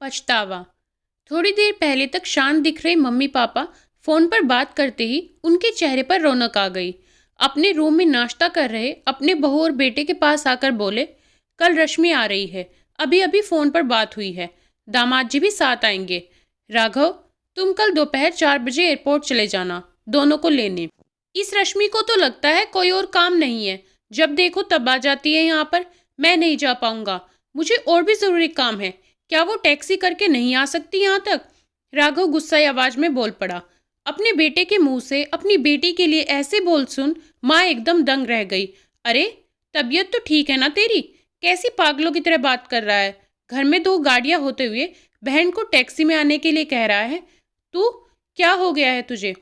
पछतावा। थोड़ी देर पहले तक शांत दिख रहे मम्मी पापा फोन पर बात करते ही उनके चेहरे पर रौनक आ गई। अपने रूम में नाश्ता कर रहे अपने बहू और बेटे के पास आकर बोले, कल रश्मि आ रही है, अभी अभी फोन पर बात हुई है, दामाद जी भी साथ आएंगे। राघव, तुम कल दोपहर 4 बजे एयरपोर्ट चले जाना, दोनों को लेने। इस रश्मि को तो लगता है कोई और काम नहीं है, जब देखो तब आ जाती है यहाँ पर। मैं नहीं जा पाऊंगा, मुझे और भी जरूरी काम है। क्या वो टैक्सी करके नहीं आ सकती यहाँ तक? राघव गुस्साई आवाज में बोल पड़ा। अपने बेटे के मुंह से अपनी बेटी के लिए ऐसे बोल सुन माँ एकदम दंग रह गई। अरे, तबीयत तो ठीक है ना तेरी? कैसी पागलों की तरह बात कर रहा है? घर में 2 गाड़ियां होते हुए बहन को टैक्सी में आने के लिए कह रहा है। तू, क्या हो गया है तुझे?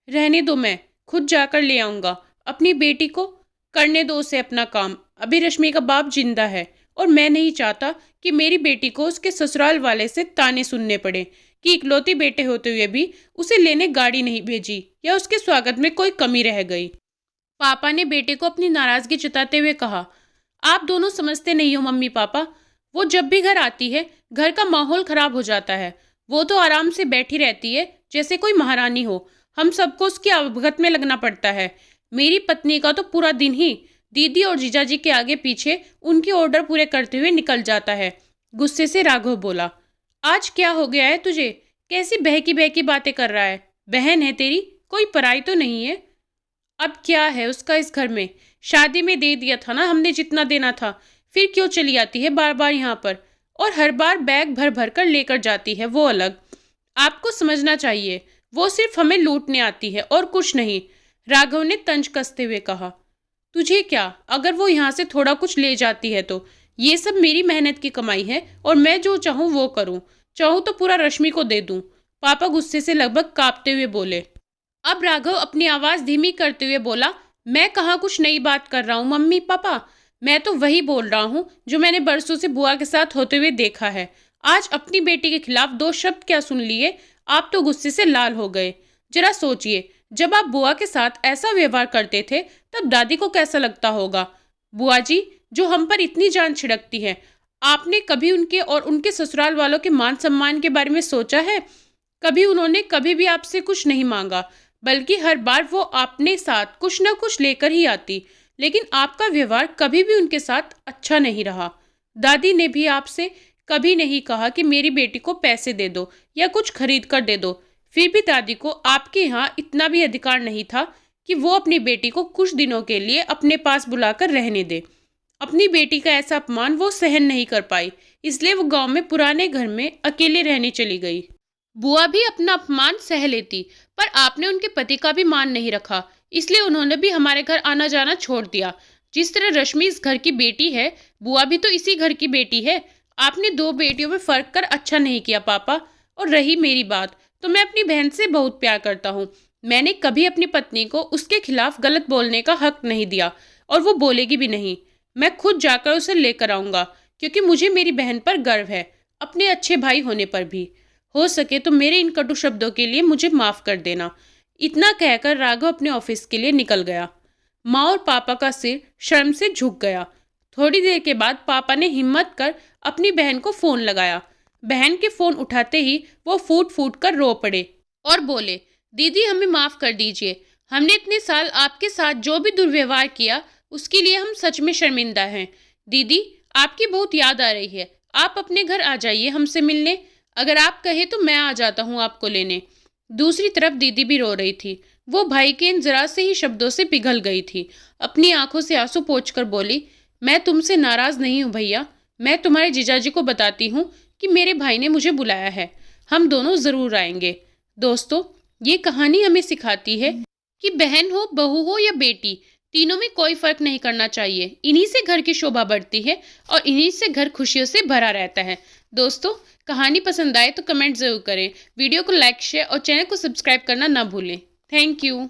रहने दो, मैं खुद जाकर ले आऊंगा। अपनी बेटी को करने दो उसे अपना काम। अभी रश्मि का बाप जिंदा है और मैं नहीं चाहता कि मेरी बेटी को उसके ससुराल वाले से ताने सुनने पड़े कि इकलौती बेटे होते हुए भी उसे लेने गाड़ी नहीं भेजी या उसके स्वागत में कोई कमी रह गई। पापा ने बेटे को अपनी नाराजगी जताते हुए कहा, आप दोनों समझते नहीं हो मम्मी पापा। वो जब भी घर आती है घर का माहौल खराब हो जाता है। वो तो आराम से बैठी रहती है जैसे कोई महारानी हो। हम सबको उसकी अवगत में लगना पड़ता है। मेरी पत्नी का तो पूरा दिन ही दीदी और जीजाजी के आगे पीछे उनके ऑर्डर पूरे करते हुए निकल जाता है। गुस्से से राघव बोला, आज क्या हो गया है तुझे? कैसी बहकी बहकी बातें कर रहा है? बहन है तेरी, कोई पराई तो नहीं है। अब क्या है उसका इस घर में? शादी में दे दिया था ना हमने जितना देना था, फिर क्यों चली आती है बार बार यहाँ पर? और हर बार बैग भर भर कर लेकर जाती है, वो अलग। आपको समझना चाहिए, वो सिर्फ हमें लूटने आती है और कुछ नहीं। राघव ने तंज कसते हुए कहा, तुझे क्या, अगर वो यहाँ से थोड़ा कुछ ले जाती है तो? ये सब मेरी मेहनत की कमाई है और मैं जो चाहूँ वो करूँ। चाहूँ तो पूरा रश्मि को दे दूँ। पापा गुस्से से लगभग कांपते हुए बोले। अब राघव अपनी आवाज धीमी करते हुए बोला, मैं कहाँ कुछ नई बात कर रहा हूँ मम्मी पापा। मैं तो वही बोल रहा हूँ जो मैंने बरसों से बुआ के साथ होते हुए देखा है। आज अपनी बेटी के खिलाफ 2 शब्द क्या सुन लिए, आप तो गुस्से से लाल हो गए। जरा सोचिए, जब आप बुआ के साथ ऐसा व्यवहार करते थे तब दादी को कैसा लगता होगा। बुआ जी जो हम पर इतनी जान छिड़कती है, आपने कभी उनके और उनके ससुराल वालों के मान सम्मान के बारे में सोचा है? कभी उन्होंने कभी भी आपसे कुछ नहीं मांगा, बल्कि हर बार वो अपने साथ कुछ न कुछ लेकर ही आती। लेकिन आपका व्यवहार कभी भी उनके साथ अच्छा नहीं रहा। दादी ने भी आपसे कभी नहीं कहा कि मेरी बेटी को पैसे दे दो या कुछ खरीद कर दे दो। फिर भी दादी को आपके यहाँ इतना भी अधिकार नहीं था कि वो अपनी बेटी को कुछ दिनों के लिए अपने पास बुलाकर रहने दे। अपनी बेटी का ऐसा अपमान वो सहन नहीं कर पाई, इसलिए वो गांव में पुराने घर में अकेले रहने चली गई। बुआ भी अपना अपमान सह लेती, पर आपने उनके पति का भी मान नहीं रखा, इसलिए उन्होंने भी हमारे घर आना जाना छोड़ दिया। जिस तरह रश्मि इस घर की बेटी है, बुआ भी तो इसी घर की बेटी है। आपने 2 बेटियों में फर्क कर अच्छा नहीं किया पापा। और रही मेरी बात, तो मैं अपनी बहन से बहुत प्यार करता हूँ। मैंने कभी अपनी पत्नी को उसके खिलाफ गलत बोलने का हक नहीं दिया और वो बोलेगी भी नहीं। मैं खुद जाकर उसे लेकर आऊंगा, क्योंकि मुझे मेरी बहन पर गर्व है, अपने अच्छे भाई होने पर भी। हो सके तो मेरे इन कटु शब्दों के लिए मुझे माफ कर देना। इतना कहकर राघव अपने ऑफिस के लिए निकल गया। माँ और पापा का सिर शर्म से झुक गया। थोड़ी देर के बाद पापा ने हिम्मत कर अपनी बहन को फोन लगाया। बहन के फोन उठाते ही वो फूट फूट कर रो पड़े और बोले, दीदी हमें माफ कर दीजिए। हमने इतने साल आपके साथ जो भी दुर्व्यवहार किया उसके लिए हम सच में शर्मिंदा हैं। दीदी, आपकी बहुत याद आ रही है, आप अपने घर आ जाइए हमसे मिलने। अगर आप कहे तो मैं आ जाता हूँ आपको लेने। दूसरी तरफ दीदी भी रो रही थी। वो भाई के इन जरा से ही शब्दों से पिघल गई थी। अपनी आंखों से आंसू पोंछकर बोली, मैं तुमसे नाराज नहीं हूँ भैया। मैं तुम्हारे जीजाजी को बताती हूँ कि मेरे भाई ने मुझे बुलाया है, हम दोनों जरूर आएंगे। दोस्तों, ये कहानी हमें सिखाती है कि बहन हो, बहू हो या बेटी, तीनों में कोई फर्क नहीं करना चाहिए। इन्हीं से घर की शोभा बढ़ती है और इन्हीं से घर खुशियों से भरा रहता है। दोस्तों, कहानी पसंद आए तो कमेंट जरूर करें, वीडियो को लाइक शेयर और चैनल को सब्सक्राइब करना ना भूलें। Thank you.